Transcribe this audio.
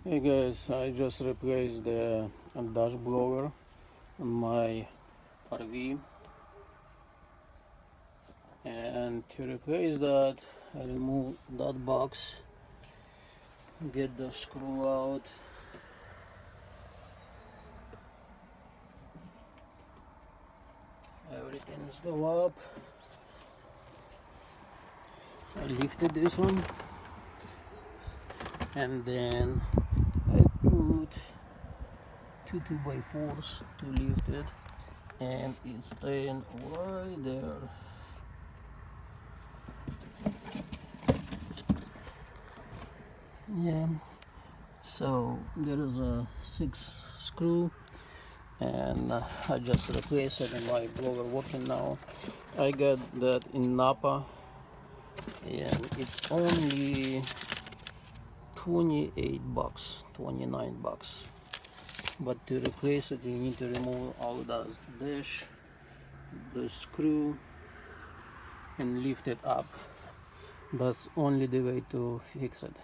Hey guys, I just replaced the dash blower on my RV, and to replace that I remove that box, get the screw out, everything's go up. I lifted this one and then I put two 2x4s to lift it, and it's staying right there. Yeah, so there is a 6 screw, and I just replaced it in my blower working now. I got that in Napa, and it's only 28 bucks, 29 bucks. But to replace it, you need to remove all that dash, the screw, and lift it up. That's only the way to fix it.